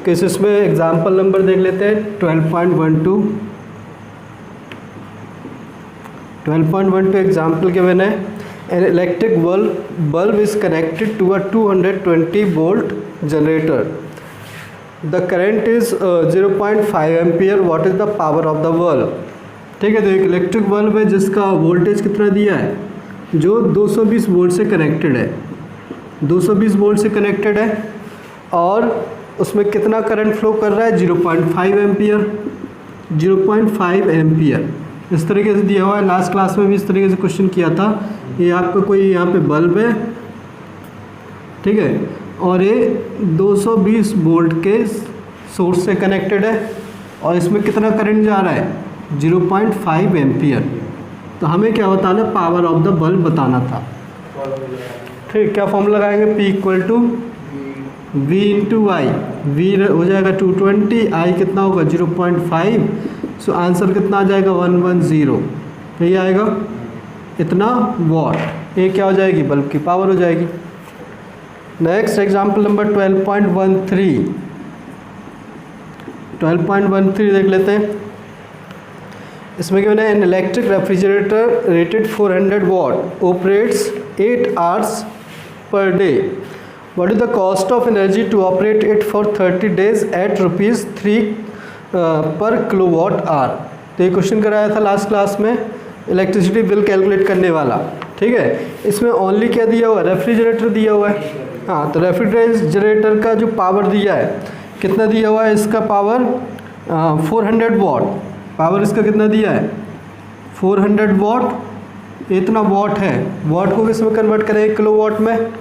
किस इसमें example number देख लेते हैं 12.12 एग्जाम्पल गिवन है। An electric bulb is connected to a 220 volt generator. The current is 0.5 ampere. What is the power of the bulb? ठीक है, तो एक इलेक्ट्रिक बल्ब है जिसका वोल्टेज कितना दिया है, जो 220 वोल्ट से कनेक्टेड है, 220 वोल्ट से कनेक्टेड है, और उसमें कितना करंट फ्लो कर रहा है, 0.5 एम्पियर, 0.5 एम्पियर इस तरीके से दिया हुआ है। लास्ट क्लास में भी इस तरीके से क्वेश्चन किया था। ये आपका कोई यहाँ पे बल्ब है, ठीक है, और ये 220 वोल्ट के सोर्स से कनेक्टेड है, और इसमें कितना करंट जा रहा है, 0.5 एम्पियर। तो हमें क्या बताना, पावर ऑफ द बल्ब बताना था। ठीक, क्या फॉर्मूला लगाएंगे, P equal to V into I. V हो जाएगा 220, I कितना होगा 0.5, सो आंसर कितना आ जाएगा 110, यही आएगा इतना वॉट। ये क्या हो जाएगी, बल्ब की पावर हो जाएगी। नेक्स्ट एग्जाम्पल नंबर 12.13 देख लेते हैं। इसमें क्या है, an electric refrigerator rated 400 watt operates 8 hours per day. What is the cost of energy to operate it for 30 days at ₹3 per kilowatt hour. तो ये क्वेश्चन कराया था लास्ट क्लास में, इलेक्ट्रिसिटी बिल कैलकुलेट करने वाला। ठीक है, इसमें ओनली क्या दिया हुआ है, रेफ्रिजरेटर दिया हुआ है। हाँ, तो रेफ्रिजरेटर का जो पावर दिया है, कितना दिया हुआ है, इसका पावर 400 वॉट। पावर इसका कितना दिया है, 400 वॉट, इतना वॉट है। वॉट को किस में कन्वर्ट करें, किलोवाट में।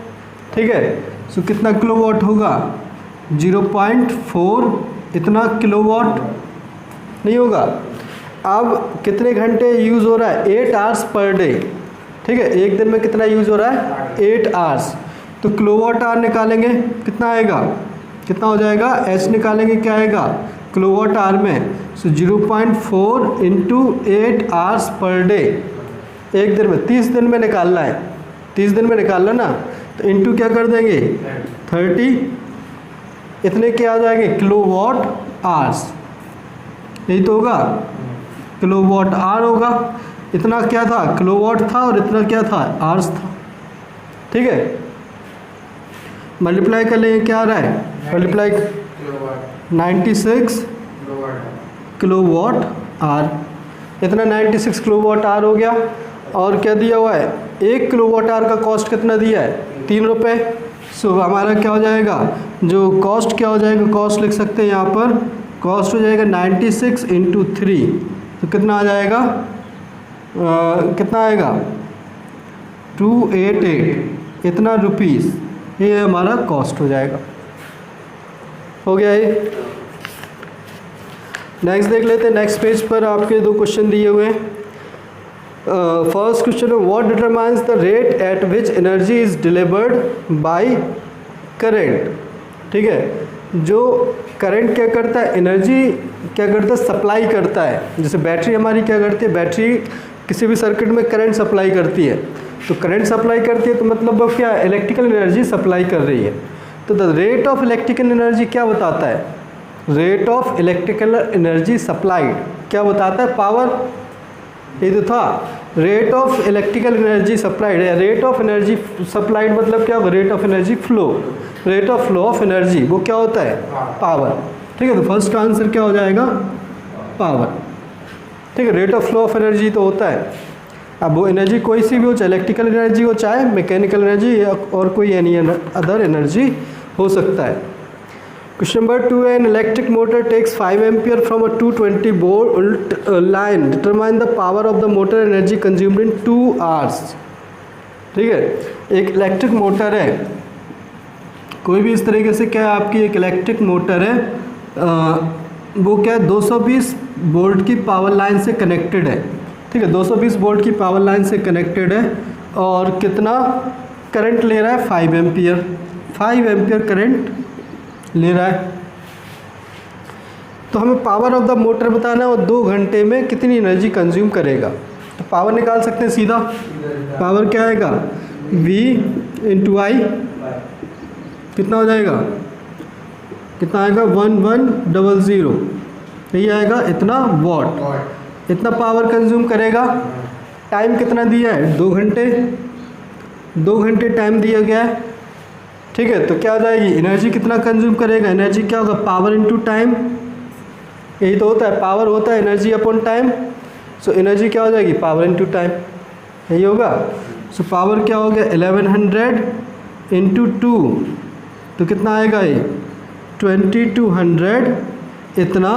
ठीक है, सो कितना किलोवाट होगा, 0.4 इतना किलोवाट नहीं होगा। अब कितने घंटे यूज़ हो रहा है, 8 hours पर डे। ठीक है, एक दिन में कितना यूज़ हो रहा है, 8 hours। तो किलोवाट आवर निकालेंगे, कितना आएगा, कितना हो जाएगा, H निकालेंगे, क्या आएगा किलोवाट आवर में। सो 0.4 इंटू 8 hours पर डे। एक दिन में 30 दिन में निकालना है, 30 दिन में निकालना ना, तो इंटू क्या कर देंगे 30, इतने क्या आ जाएंगे, किलोवाट आवर्स। यही तो होगा, किलोवाट आवर होगा। इतना क्या था, किलोवाट था, और इतना क्या था, आवर्स था। ठीक है, मल्टीप्लाई कर लेंगे, क्या आ रहा है, मल्टीप्लाई 96 किलोवाट आवर। इतना 96 किलोवाट आवर हो गया। और क्या दिया हुआ है, 1 किलोवाट आवर का कॉस्ट कितना दिया है, 3 रुपये। सो हमारा क्या हो जाएगा, जो कॉस्ट क्या हो जाएगा, कॉस्ट लिख सकते हैं यहाँ पर, कॉस्ट हो जाएगा 96 इंटू 3, तो कितना आ जाएगा, कितना आएगा 288 इतना रुपीस, ये हमारा कॉस्ट हो जाएगा। हो गया ये। नेक्स्ट देख लेते हैं। नेक्स्ट पेज पर आपके 2 क्वेश्चन दिए हुए हैं। फर्स्ट क्वेश्चन है, what determines the rate at which energy is delivered by current. ठीक है, जो करंट क्या करता है, एनर्जी क्या करता है, सप्लाई करता है। जैसे बैटरी हमारी क्या करती है, बैटरी किसी भी सर्किट में करंट सप्लाई करती है। तो करंट सप्लाई करती है तो मतलब वो क्या, इलेक्ट्रिकल एनर्जी सप्लाई कर रही है। तो the rate of electrical energy क्या बताता है, rate of electrical energy supplied क्या बताता है, पावर। ये तो था, rate of electrical energy supplied है। रेट ऑफ एनर्जी सप्लाइड मतलब क्या होगा, rate of energy flow, rate of flow of energy वो क्या होता है, पावर। ठीक है, तो फर्स्ट का आंसर क्या हो जाएगा, पावर। ठीक है, rate of flow of energy तो होता है। अब वो एनर्जी कोई सी भी हो, चाहे इलेक्ट्रिकल एनर्जी हो, चाहे मैकेनिकल एनर्जी, और कोई एनी अदर एनर्जी हो सकता है। Question number 2, an electric motor takes 5 ampere from a 220 volt line, determine the power of the motor energy consumed in 2 hours। ठीक है, एक इलेक्ट्रिक मोटर है, कोई भी इस तरीके से क्या है, आपकी एक इलेक्ट्रिक मोटर है, वो क्या है 220 वोल्ट की पावर लाइन से कनेक्टेड है। ठीक है, 220 वोल्ट की पावर लाइन से कनेक्टेड है, और कितना करंट ले रहा है, 5 एम्पियर, 5 एम्पियर करंट ले रहा है। तो हमें पावर ऑफ द मोटर बताना है, और 2 घंटे में कितनी एनर्जी कंज्यूम करेगा। तो पावर निकाल सकते हैं सीधा, पावर क्या आएगा, V इंटू आई, कितना हो जाएगा, कितना आएगा 1100, यही आएगा इतना वॉट, इतना पावर कंज्यूम करेगा। टाइम कितना दिया है 2 घंटे, 2 घंटे टाइम दिया गया है, ठीक है। तो क्या आ जाएगी एनर्जी कितना कंज्यूम करेगा, एनर्जी क्या होगा पावर इनटू टाइम, यही तो होता है, पावर होता है energy upon time. So energy क्या हो जाएगी पावर इनटू टाइम, यही होगा। सो पावर क्या हो गया 1100 इंटू 2, तो कितना आएगा ये 2200, इतना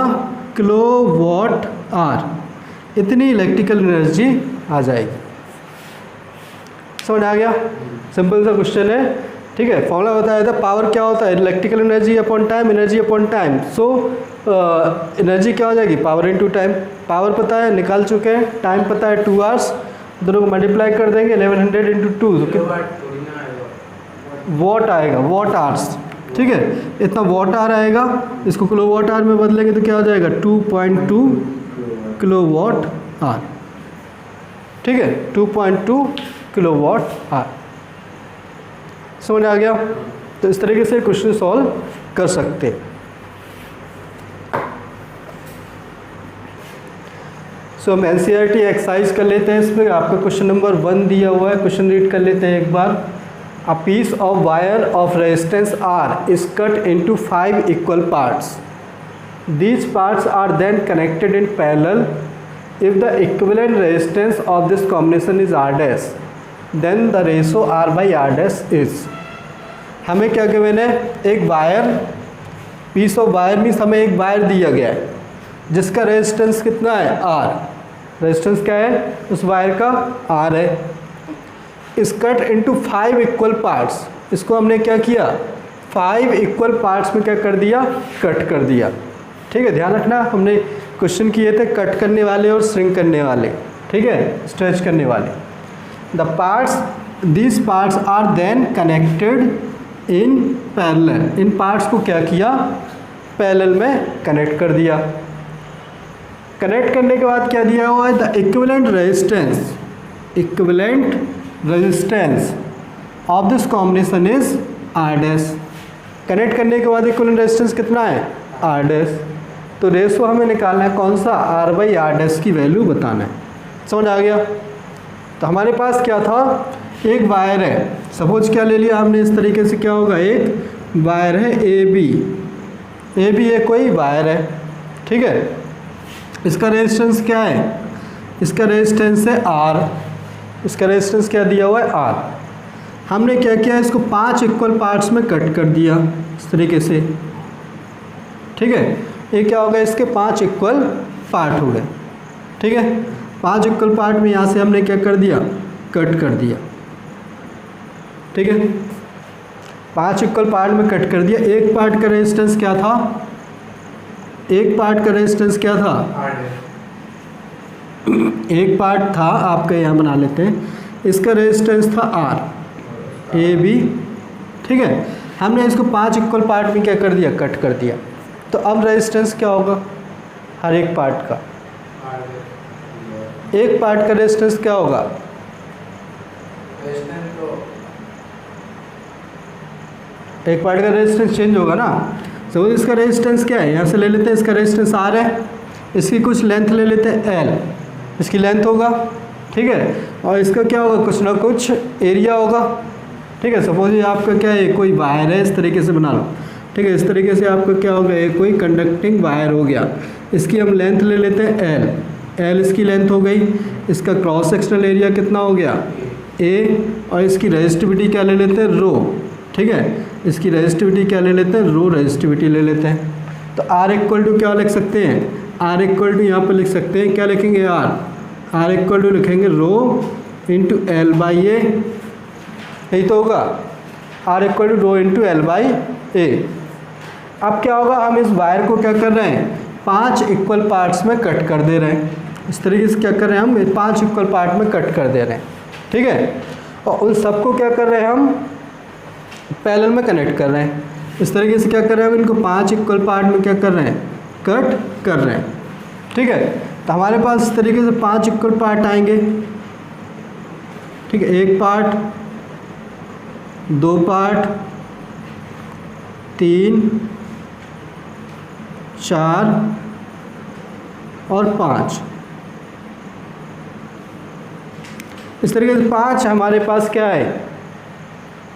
किलो वॉट आर, इतनी इलेक्ट्रिकल एनर्जी आ जाएगी। समझ आ गया, सिंपल सा क्वेश्चन है, ठीक है। फॉर्मूला बताया था, पावर क्या होता है electrical energy upon time, energy upon time. So energy क्या हो जाएगी पावर इनटू टाइम, पावर पता है निकाल चुके हैं, टाइम पता है 2 आवर्स, दोनों को मल्टीप्लाई कर देंगे 1100 इंटू 2, तो कितना वॉट आएगा, वॉट आवर्स, ठीक है। इतना वॉट आवर आएगा, इसको किलो वॉट आवर में बदलेंगे तो क्या हो जाएगा 2.2 किलो वॉट आवर, ठीक है, 2.2 किलो वॉट आवर। समझ आ गया, तो इस तरीके से क्वेश्चन सॉल्व कर सकते हैं। सो हम एनसीईआरटी एक्सरसाइज कर लेते हैं। इसमें आपका क्वेश्चन नंबर 1 दिया हुआ है, क्वेश्चन रीड कर लेते हैं एक बार। A piece of wire of resistance R is cut into 5 equal parts, these parts are then connected in parallel. If the equivalent resistance of this combination is R dash, then the ratio R by R dash is. हमें क्या given है, एक wire, piece of wire means हमें एक wire दिया गया है जिसका रेजिस्टेंस कितना है आर, रेजिस्टेंस क्या है उस वायर का आर है। इस कट इनटू 5 इक्वल पार्ट्स, इसको हमने क्या किया 5 इक्वल पार्ट्स में क्या कर दिया, कट कर दिया, ठीक है। ध्यान रखना, हमने क्वेश्चन किए थे कट करने वाले और श्रिंक करने वाले, ठीक है, स्ट्रेच करने वाले। The parts, these parts are then connected in parallel, in parts को क्या किया पैरेलल में कनेक्ट कर दिया। कनेक्ट करने के बाद क्या दिया हुआ है, the equivalent resistance, equivalent resistance of this combination is R dash. Connect करने के बाद इक्विवेलेंट रेजिस्टेंस कितना है आर डैश, तो रेशो हमें निकालना है कौन सा आर बाई आर डैश की वैल्यू बताना है। समझ आ गया, तो हमारे पास क्या था, एक वायर है, सपोज क्या ले लिया हमने इस तरीके से, क्या होगा एक वायर है ए बी एक कोई वायर है, ठीक है। इसका रेजिस्टेंस क्या है, इसका रेजिस्टेंस है आर, इसका रेजिस्टेंस क्या दिया हुआ है आर। हमने क्या किया, इसको 5 इक्वल पार्ट्स में कट कर दिया इस तरीके से, ठीक है। ये क्या हो गया, इसके 5 इक्वल पार्ट हो गए, ठीक है। 5 इक्वल पार्ट में यहाँ से हमने क्या कर दिया, कट कर दिया, ठीक है। 5 इक्वल पार्ट में कट कर दिया। एक पार्ट का रेजिस्टेंस क्या था, एक पार्ट का रेजिस्टेंस क्या था, एक पार्ट था आपका, यहाँ बना लेते हैं, इसका रेजिस्टेंस था आर ए बी, ठीक है। हमने इसको 5 इक्वल पार्ट में क्या कर दिया, कट कर दिया। तो अब रेजिस्टेंस क्या होगा हर एक पार्ट का, एक पार्ट का रेजिस्टेंस क्या होगा, एक पार्ट का रेजिस्टेंस चेंज होगा ना। तो इसका रेजिस्टेंस क्या है, यहाँ से ले लेते हैं, इसका रेजिस्टेंस आर है, इसकी कुछ लेंथ ले लेते हैं एल, इसकी लेंथ होगा, ठीक है। और इसका क्या होगा, कुछ ना कुछ एरिया होगा, ठीक है। सपोज ये आपका क्या है, कोई वायर है, इस तरीके से बना लो, ठीक है। इस तरीके से आपका क्या होगा, ये कोई कंडक्टिंग वायर हो गया, इसकी हम लेंथ ले लेते हैं एल, एल इसकी लेंथ हो गई। इसका क्रॉस सेक्शनल एरिया कितना हो गया ए, और इसकी रेजिस्टिविटी क्या ले लेते हैं रो, ठीक है। इसकी रेजिस्टिविटी क्या ले लेते हैं, रो रेजिस्टिविटी ले लेते हैं। तो आर इक्वल टू क्या लिख सकते हैं, आर इक्वल टू यहाँ पर लिख सकते हैं, क्या लिखेंगे आर इक्वल टू लिखेंगे rho into L by A, यही तो होगा, R equal to rho into L by A. अब क्या होगा, हम इस वायर को क्या कर रहे हैं, 5 इक्वल पार्ट्स में कट कर दे रहे हैं, इस तरीके से क्या कर रहे हैं हम, 5 इक्वल पार्ट में कट कर दे रहे हैं, ठीक है। और उन सबको क्या कर रहे हैं हम, पैरेलल में कनेक्ट कर रहे हैं, इस तरीके से क्या कर रहे हैं हम, इनको 5 इक्वल पार्ट में क्या कर रहे हैं, कट कर रहे हैं, ठीक है। तो हमारे पास इस तरीके से 5 इक्वल पार्ट आएंगे, ठीक है। 1 पार्ट, 2 पार्ट, 3, 4 और 5। इस तरीके से 5 हमारे पास क्या है,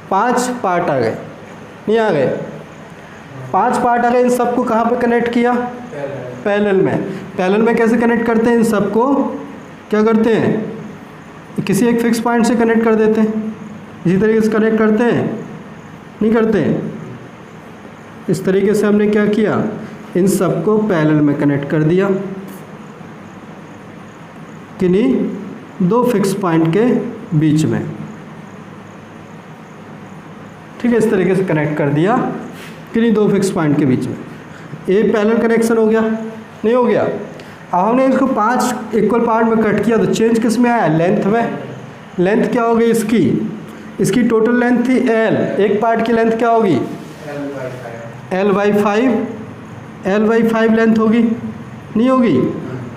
5 पार्ट आ गए, नहीं आ गए? 5 पार्ट आ गए। इन सबको कहाँ पे कनेक्ट किया? पैरेलल में। पैरेलल में कैसे कनेक्ट करते हैं? इन सबको क्या करते हैं, किसी एक फिक्स पॉइंट से कनेक्ट कर देते हैं। इसी तरीके से कनेक्ट करते हैं, नहीं करते हैं? इस तरीके से हमने क्या किया, इन सबको पैरेलल में कनेक्ट कर दिया, किन्हीं 2 फिक्स पॉइंट के बीच में। ठीक है, इस तरीके से कनेक्ट कर दिया किन्हीं 2 फिक्स पॉइंट के बीच में। ये पैरेलल कनेक्शन हो गया, नहीं हो गया? अब हमने इसको 5 इक्वल पार्ट में कट किया, तो चेंज किस में आया? लेंथ में। लेंथ क्या होगी इसकी? इसकी टोटल लेंथ थी L, एक पार्ट की लेंथ क्या होगी? L/5। L/5 लेंथ होगी, नहीं होगी?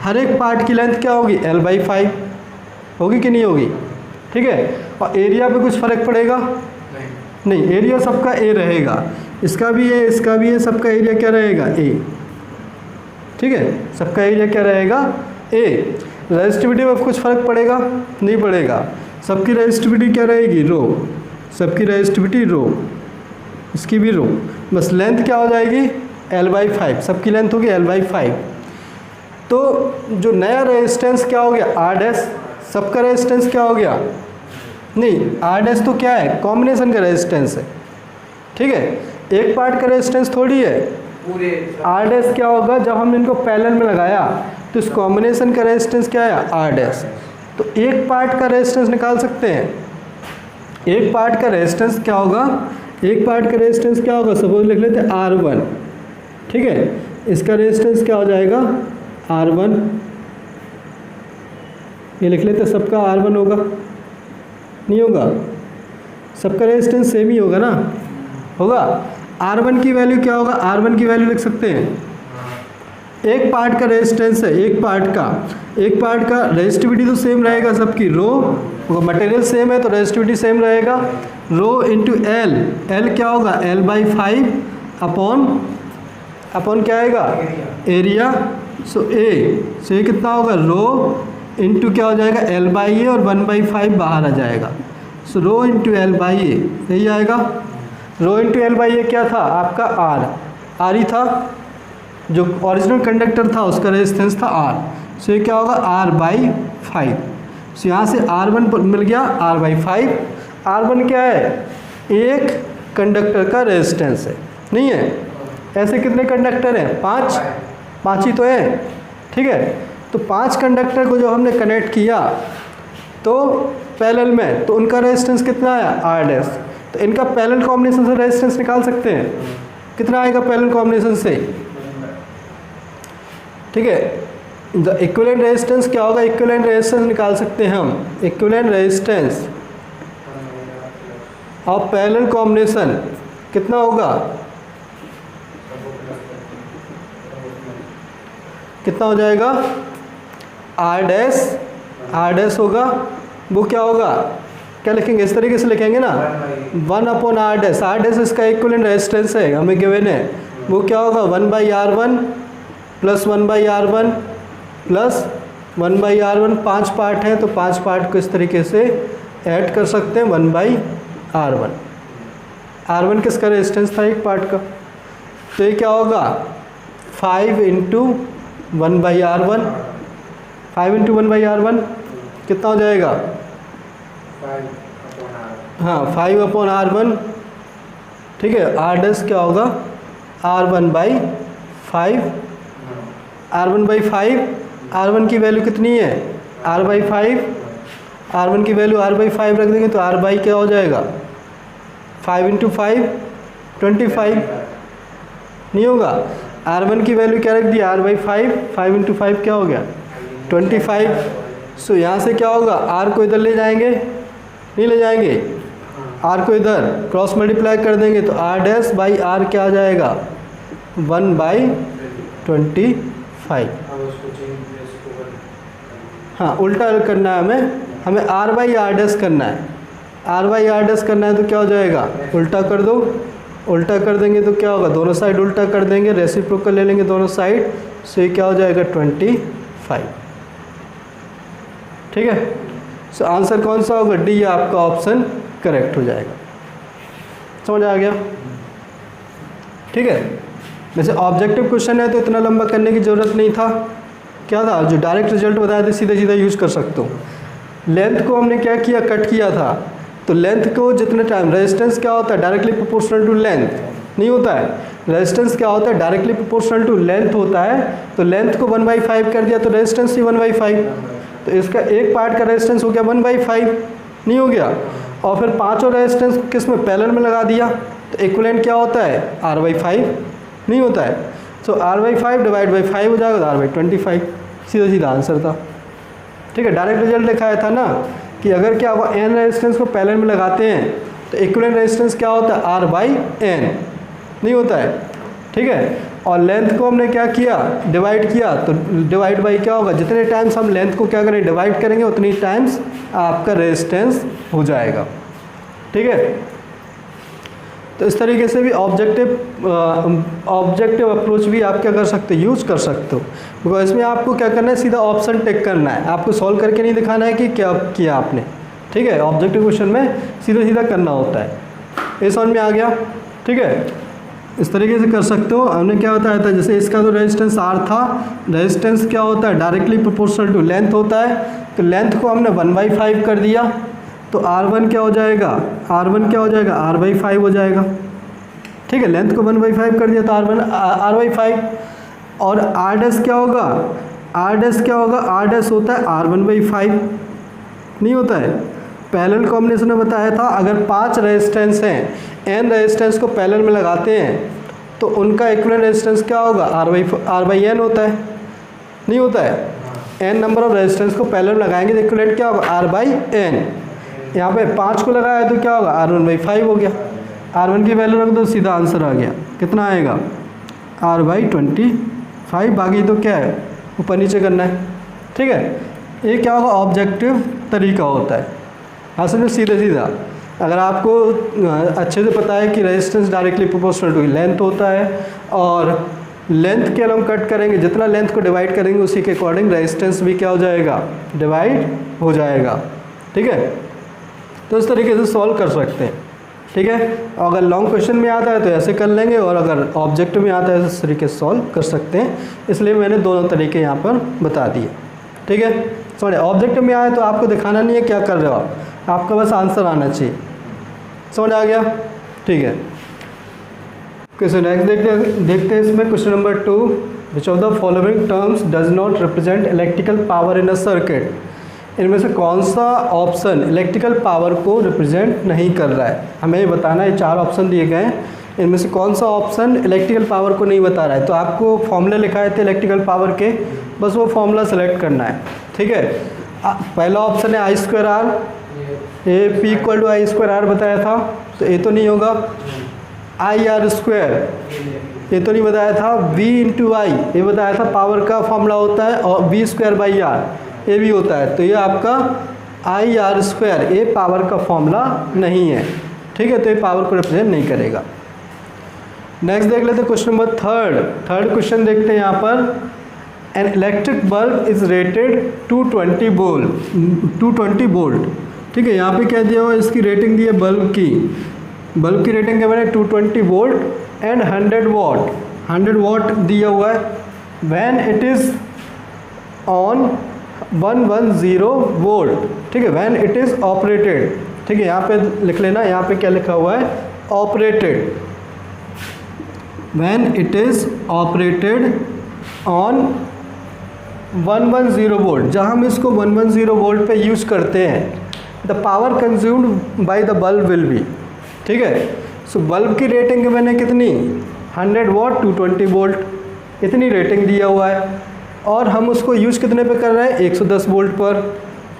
हर एक पार्ट की लेंथ क्या होगी? L/5 होगी कि नहीं होगी? ठीक है। और एरिया पे कुछ फ़र्क पड़ेगा? नहीं, एरिया सबका A रहेगा, इसका भी A, इसका भी A, सबका एरिया क्या रहेगा? A। ठीक है, सबका एरिया क्या रहेगा? A। रेजिस्टिविटी में कुछ फ़र्क पड़ेगा? नहीं पड़ेगा, सबकी रेजिस्टिविटी क्या रहेगी? रो। सबकी रेजिस्टिविटी रो, इसकी भी रो। बस लेंथ क्या हो जाएगी? L/5, सबकी लेंथ होगी L/5। तो जो नया रेजिस्टेंस क्या हो गया? R'। सबका रेजिस्टेंस क्या हो गया? नहीं, R' तो क्या है? कॉम्बिनेशन का रेजिस्टेंस है। ठीक है, एक पार्ट का रेजिस्टेंस थोड़ी है। R' क्या होगा? जब हमने इनको पैरेलल में लगाया तो इस कॉम्बिनेशन का रेजिस्टेंस क्या है? R'। तो एक पार्ट का रेजिस्टेंस निकाल सकते हैं। एक पार्ट का रेजिस्टेंस क्या होगा? एक पार्ट का रेजिस्टेंस क्या होगा? सपोज लिख लेते हैं R1। ठीक है, इसका रेजिस्टेंस क्या हो जाएगा? R1। ये लिख लेते हैं, सबका R1 होगा, नहीं होगा? सबका रेजिस्टेंस सेम ही होगा ना, होगा? R1 की वैल्यू क्या होगा? R1 की वैल्यू लिख सकते हैं, एक पार्ट का रेजिस्टेंस है, एक पार्ट का रेजिस्टिविटी तो सेम रहेगा सबकी, रो, मटेरियल सेम है तो रेजिस्टिविटी सेम रहेगा। रो इंटू एल, एल क्या होगा? L/5 अपॉन क्या आएगा? एरिया। सो ये कितना होगा? रो इंटू क्या हो जाएगा? L/A, और 1/5 बाहर आ जाएगा। सो रो इंटू L/A यही आएगा। रो इंटू L/A क्या था आपका? R ही था, जो ओरिजिनल कंडक्टर था उसका रेजिस्टेंस था R। सो ये क्या होगा? R/5। सो यहाँ से R1 मिल गया, R/5। R1 क्या है? एक कंडक्टर का रेजिस्टेंस है, नहीं है? ऐसे कितने कंडक्टर हैं? 5 ही तो है। ठीक है, तो 5 कंडक्टर को जो हमने कनेक्ट किया तो पैरेलल में, तो उनका रेजिस्टेंस कितना आया? R'। तो इनका पैरेलल कॉम्बिनेशन से रेजिस्टेंस निकाल सकते हैं। कितना आएगा पैरेलल कॉम्बिनेशन से? ठीक है, द इक्विवेलेंट रेजिस्टेंस क्या होगा? इक्विवेलेंट रेजिस्टेंस निकाल सकते हैं हम। Equivalent resistance of parallel combination कितना होगा? कितना हो जाएगा? R' होगा, वो क्या होगा? क्या लिखेंगे? इस तरीके से लिखेंगे ना, 1/R'। R' इसका इक्विवेलेंट रेजिस्टेंस है, हमें गिवन है। वो क्या होगा? 1/R1 plus 1/R1 plus 1/R1। 5 part हैं तो 5 पार्ट को इस तरीके से ऐड कर सकते हैं, 1/R1। R1 किसका रेजिस्टेंस था? एक पार्ट का। तो ये क्या होगा? 5 इंटू 1/R1। 5 इंटू 1/R1 कितना हो जाएगा? हाँ, 5/R1। ठीक है, R' क्या होगा? R1/5। R1/5, R1 की वैल्यू कितनी है? R/5। R1 की वैल्यू R/5 रख देंगे तो R क्या हो जाएगा? 5 इंटू 5 25, नहीं होगा? R1 की वैल्यू क्या रख दी? R/5। 5 इंटू 5 क्या हो गया? 25। सो यहाँ से क्या होगा? R को इधर ले जाएंगे, नहीं ले जाएंगे? R को इधर क्रॉस मल्टीप्लाई कर देंगे तो R'/R क्या आ जाएगा? 1/25। हाँ, उल्टा करना है हमें R/R' करना है। R/R' करना है तो क्या हो जाएगा? उल्टा कर दो, उल्टा कर देंगे तो क्या होगा, दोनों साइड उल्टा कर देंगे, रेसिप्रोकल ले लेंगे दोनों साइड, सो ये क्या हो जाएगा 25। ठीक है, सो आंसर कौन सा होगा, डी आपका ऑप्शन करेक्ट हो जाएगा। समझ आ गया? ठीक है, वैसे ऑब्जेक्टिव क्वेश्चन है तो इतना लंबा करने की ज़रूरत नहीं था। क्या था, जो डायरेक्ट रिजल्ट बताए थे सीधा सीधा यूज़ कर सकते हो। लेंथ को हमने क्या किया, कट किया था, तो लेंथ को जितने टाइम, रेजिस्टेंस क्या होता है डायरेक्टली प्रोपोर्शनल टू लेंथ नहीं होता है, रेजिस्टेंस क्या होता है डायरेक्टली प्रोपोर्शनल टू लेंथ होता है। तो लेंथ को 1/5 कर दिया तो रेजिस्टेंस ही 1/5, तो इसका एक पार्ट का रेजिस्टेंस हो गया 1/5 नहीं हो गया, और फिर पाँचों रेजिस्टेंस को किस में, पैरेलल में लगा दिया, तो इक्विवेलेंट क्या होता है R/5 नहीं होता है। सो R/5 डिवाइड बाई 5 हो जाएगा, तो R/25, सीधा सीधा आंसर था। ठीक है, डायरेक्ट रिजल्ट दिखाया था ना कि अगर क्या हुआ n रेजिस्टेंस को पैरेलल में लगाते हैं तो इक्विवेलेंट रेजिस्टेंस क्या होता है R/n नहीं होता है। ठीक है, और लेंथ को हमने क्या किया, डिवाइड किया, तो डिवाइड बाई क्या होगा, जितने टाइम्स हम लेंथ को क्या करें डिवाइड करेंगे उतनी टाइम्स आपका रेजिस्टेंस हो जाएगा। ठीक है, तो इस तरीके से भी ऑब्जेक्टिव अप्रोच भी आप क्या कर सकते हो, यूज़ कर सकते हो। बिकॉज इसमें आपको क्या करना है, सीधा ऑप्शन टिक करना है, आपको सॉल्व करके नहीं दिखाना है कि क्या किया आपने। ठीक है, ऑब्जेक्टिव क्वेश्चन में सीधा सीधा करना होता है। ये समझ में आ गया? ठीक है, इस तरीके से कर सकते हो। हमने क्या बताया था, जैसे इसका तो रेजिस्टेंस R था, रेजिस्टेंस क्या होता है डायरेक्टली प्रोपोर्शनल टू लेंथ होता है, तो लेंथ को हमने 1/5 कर दिया, तो R1 क्या हो जाएगा, R1 क्या हो जाएगा R/5 हो जाएगा। ठीक है, लेंथ को 1/5 कर दिया तो R/5, और R' क्या होगा, R' क्या होगा, R' होता है R1/5 नहीं होता है। पैरेलल कॉम्बिनेशन में बताया था, अगर 5 रेजिस्टेंस हैं, n रेजिस्टेंस को पैरेलल में लगाते हैं तो उनका इक्विवेलेंट रेजिस्टेंस क्या होगा, R/n होता है नहीं होता है। n नंबर ऑफ रेजिस्टेंस को पैरेलल में लगाएंगे तो इक्विवेलेंट क्या होगा R/n। यहाँ पे 5 को लगाया तो क्या होगा R1/5 हो गया, R1 की वैल्यू रख दो, सीधा आंसर आ गया। कितना आएगा R/25, बाकी तो क्या है ऊपर नीचे करना है। ठीक है, ये क्या होगा ऑब्जेक्टिव तरीका होता है। हाँ समझो, सीधा सीधा अगर आपको अच्छे से पता है कि resistance directly proportional to length होता है, और लेंथ के हम कट करेंगे, जितना लेंथ को डिवाइड करेंगे उसी के अकॉर्डिंग रेजिस्टेंस भी क्या हो जाएगा, डिवाइड हो जाएगा। ठीक है, तो इस तरीके से सॉल्व कर सकते हैं। ठीक है, अगर लॉन्ग क्वेश्चन में आता है तो ऐसे कर लेंगे, और अगर ऑब्जेक्टिव में आता है तो इस तरीके से सॉल्व कर सकते हैं। इसलिए मैंने दोनों तरीके यहाँ पर बता दिए। ठीक है, समझे, ऑब्जेक्टिव में आए तो आपको दिखाना नहीं है क्या कर रहे हो आप, आपका बस आंसर आना चाहिए। समझ आ गया? ठीक है, क्वेश्चन नेक्स्ट देखते हैं इसमें। Question number 2, which of the following terms does not represent electrical power in a circuit. इनमें से कौन सा ऑप्शन इलेक्ट्रिकल पावर को रिप्रेजेंट नहीं कर रहा है, हमें ये बताना है। 4 ऑप्शन दिए गए हैं, इनमें से कौन सा ऑप्शन इलेक्ट्रिकल पावर को नहीं बता रहा है। तो आपको फॉर्मूले लिखाए थे इलेक्ट्रिकल पावर के, बस वो फॉर्मूला सेलेक्ट करना है। ठीक है, पहला ऑप्शन है I²R, AP=I²R बताया था, तो ये तो नहीं होगा। IR², ये तो नहीं बताया था। V×I, ये बताया था पावर का फॉर्मूला होता है, और V²/R ये भी होता है, तो ये आपका IR², ये पावर का फॉर्मूला नहीं है। ठीक है, तो ये पावर को रिप्रेजेंट नहीं करेगा। नेक्स्ट देख लेते हैं क्वेश्चन नंबर 3। क्वेश्चन देखते हैं यहाँ पर। An electric bulb is rated 220 volt. ठीक है, यहाँ पे क्या दिया हुआ है, इसकी रेटिंग दी है बल्ब की रेटिंग क्या मैंने 220 वोल्ट एंड 100 वाट दिया हुआ है। When it is on 110 volt. ठीक है, व्हेन इट इज़ ऑपरेटेड। ठीक है, यहाँ पे लिख लेना, यहाँ पे क्या लिखा हुआ है, operated. When it is operated on 110 volt, जहाँ हम इसको 110 वोल्ट पे यूज़ करते हैं, the power consumed by the bulb will be. ठीक है, सो बल्ब की रेटिंग मैंने कितनी 100 वाट 220 वोल्ट, इतनी रेटिंग दिया हुआ है, और हम उसको यूज़ कितने पे कर रहे हैं 110 वोल्ट पर।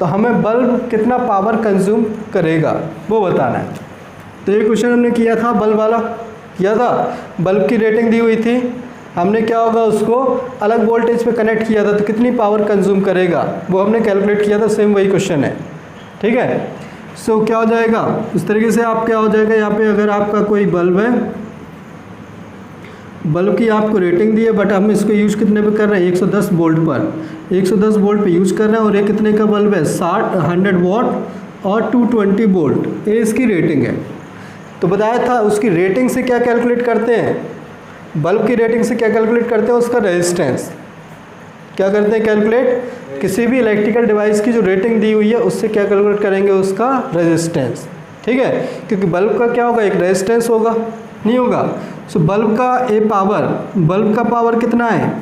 तो हमें बल्ब कितना पावर कंज्यूम करेगा वो बताना है। तो ये क्वेश्चन हमने किया था, बल्ब वाला किया था, बल्ब की रेटिंग दी हुई थी, हमने क्या होगा उसको अलग वोल्टेज पे कनेक्ट किया था, तो कितनी पावर कंज्यूम करेगा वो हमने कैलकुलेट किया था। सेम वही क्वेश्चन है। ठीक है, सो क्या हो जाएगा इस तरीके से, आप क्या हो जाएगा यहाँ पे, अगर आपका कोई बल्ब है बल्ब की आपको रेटिंग दी है, बट हम इसको यूज कितने पे कर रहे हैं, 110 वोल्ट पर। 110 वोल्ट पे यूज कर रहे हैं और ये कितने का बल्ब है, 100 वॉट और 220 वोल्ट, ये इसकी रेटिंग है। तो बताया था उसकी रेटिंग से क्या कैलकुलेट करते हैं, बल्ब की रेटिंग से क्या कैलकुलेट करते हैं, उसका रेजिस्टेंस। क्या करते हैं कैलकुलेट, किसी भी इलेक्ट्रिकल डिवाइस की जो रेटिंग दी हुई है उससे क्या कैलकुलेट करेंगे, उसका रेजिस्टेंस। ठीक है, क्योंकि बल्ब का क्या होगा, एक रेजिस्टेंस होगा, नहीं होगा। सो बल्ब का ए पावर, बल्ब का पावर कितना है,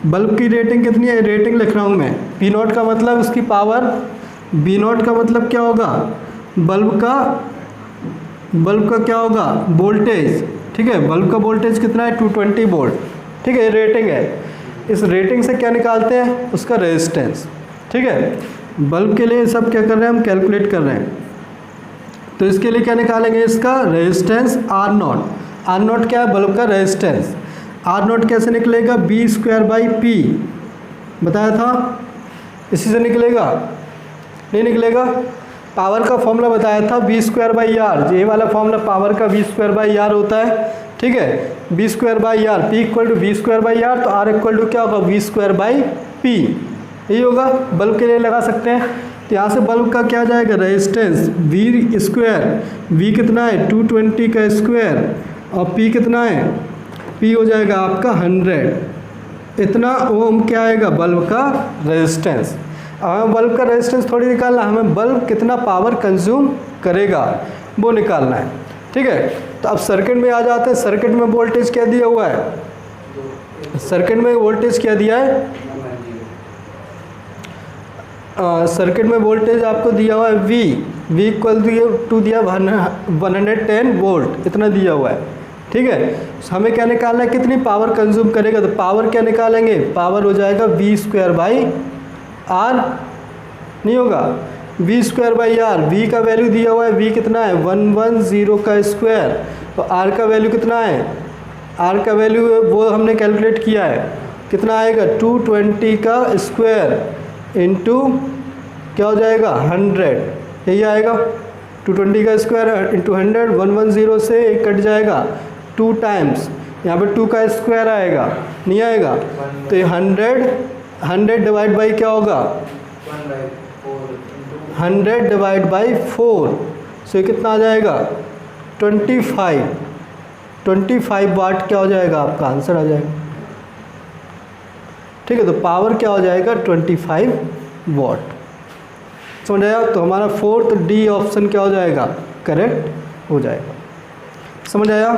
बल्ब की रेटिंग कितनी है, रेटिंग लिख रहा हूँ मैं। पी नॉट का मतलब उसकी पावर, बी नॉट का मतलब क्या होगा, बल्ब का क्या होगा, वोल्टेज। ठीक है, बल्ब का वोल्टेज कितना है, 220 वोल्ट। ठीक है, ये रेटिंग है। इस रेटिंग से क्या निकालते हैं, उसका रेजिस्टेंस। ठीक है, बल्ब के लिए सब क्या कर रहे हैं, हम कैलकुलेट कर रहे हैं। तो इसके लिए क्या निकालेंगे, इसका resistance R not. R not क्या है, बल्ब का रेजिस्टेंस। आर नॉट कैसे निकलेगा, बी स्क्वायर बाई पी, बताया था, इसी से निकलेगा, नहीं निकलेगा। पावर का फॉर्मूला बताया था बी स्क्वायर बाई आर, ये वाला फॉर्मूला पावर का बी स्क्वायर बाई आर होता है। ठीक है, B square by R, P equal to B square by R, तो आर इक्वल टू क्या होगा, बी स्क्वायर बाई पी, यही होगा। बल्ब के लिए लगा सकते हैं। तो यहाँ से बल्ब का क्या जाएगा, रेजिस्टेंस वी स्क्वायर, वी कितना है 220 का स्क्वायर, और पी कितना है, पी हो जाएगा आपका 100। इतना ओम क्या आएगा, बल्ब का रेजिस्टेंस। हमें बल्ब का रेजिस्टेंस थोड़ी निकालना, हमें बल्ब कितना पावर कंज्यूम करेगा वो निकालना है। ठीक है, तो अब सर्किट में आ जाते हैं। सर्किट में वोल्टेज क्या दिया हुआ है, सर्किट में वोल्टेज क्या दिया है, सर्किट में वोल्टेज आपको दिया हुआ है वी इक्वल टू दिया 110 वोल्ट, इतना दिया हुआ है। ठीक है, हमें क्या निकालना है, कितनी पावर कंज्यूम करेगा। तो पावर क्या निकालेंगे, पावर हो जाएगा वी स्क्वायर बाई आर, नहीं होगा, V square by R. V का वैल्यू दिया हुआ है, वी कितना है 110 का स्क्वायर, तो आर का वैल्यू कितना है, आर का वैल्यू वो हमने कैलकुलेट किया है, कितना आएगा 220 का स्क्वायर इंटू क्या हो जाएगा 100, यही आएगा 220 का स्क्वायर इंटू 100। 110 से एक कट जाएगा 2 टाइम्स, यहाँ पे 2 का स्क्वायर आएगा, नहीं आएगा, तो ये 100 डिवाइड बाई क्या होगा, 100 डिवाइड बाई 4, सो ये कितना आ जाएगा 25 वाट क्या हो जाएगा, आपका आंसर आ जाएगा। ठीक है, तो पावर क्या हो जाएगा 25 वाट, समझ आया। तो हमारा 4th डी ऑप्शन क्या हो जाएगा, करेक्ट हो जाएगा, समझ आया।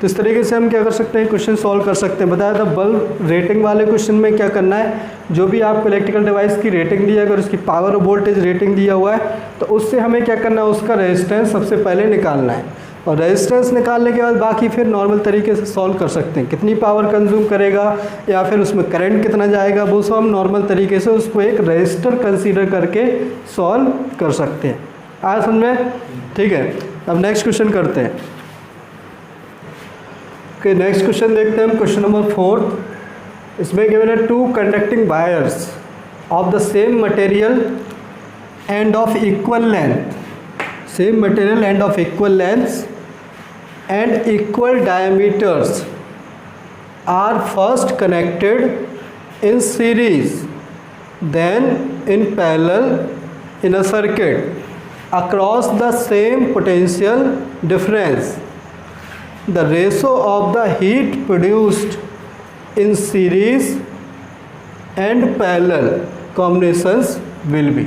तो इस तरीके से हम क्या कर सकते हैं, क्वेश्चन सॉल्व कर सकते हैं। बताया था बल्ब रेटिंग वाले क्वेश्चन में क्या करना है, जो भी आपको इलेक्ट्रिकल डिवाइस की रेटिंग दी है, अगर उसकी पावर और वोल्टेज रेटिंग दिया हुआ है तो उससे हमें क्या करना है, उसका रेजिस्टेंस सबसे पहले निकालना है। और रेजिस्टेंस निकालने के बाद बाकी फिर नॉर्मल तरीके से सॉल्व कर सकते हैं, कितनी पावर कंज्यूम करेगा या फिर उसमें करंट कितना जाएगा, वो सब हम नॉर्मल तरीके से उसको एक रजिस्टर कंसीडर करके सॉल्व कर सकते हैं। आया समझ में, ठीक है। अब नेक्स्ट क्वेश्चन करते हैं। ओके, नेक्स्ट क्वेश्चन देखते हैं हम, क्वेश्चन नंबर 4। इसमें गिवन है 2 conducting wires of the same material end of equal length, same material end of equal lengths and equal diameters are first connected in series, then in parallel in a circuit across the same potential difference. The ratio of the heat produced in series and parallel combinations will be.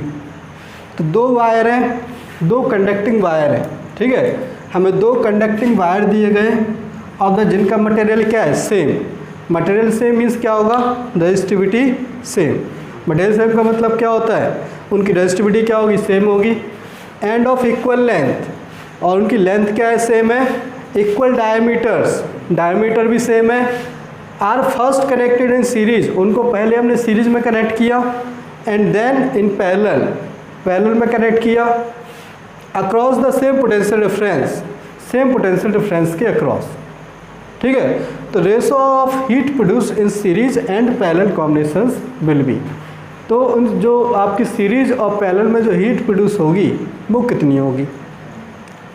तो 2 wire हैं, 2 conducting wire हैं, ठीक है। हमें 2 conducting wire दिए गए और जिनका मटेरियल क्या है, सेम। मटेरियल सेम मीन्स क्या होगा, रेजिस्टिविटी सेम। मटेरियल सेम का मतलब क्या होता है, उनकी रेजिस्टिविटी क्या होगी, सेम होगी। एंड ऑफ इक्वल लेंथ, और उनकी लेंथ क्या है, सेम है। इक्वल डायमीटर्स, डायमीटर भी सेम है। Are first connected in series, उनको पहले हमने सीरीज में कनेक्ट किया, and then in parallel, parallel में कनेक्ट किया। Across the same potential difference, same potential difference के अक्रॉस, ठीक है। तो ratio of heat produce in series and parallel combinations will be, तो उन जो आपकी सीरीज और पैरेलल में जो हीट प्रोड्यूस होगी वो कितनी होगी,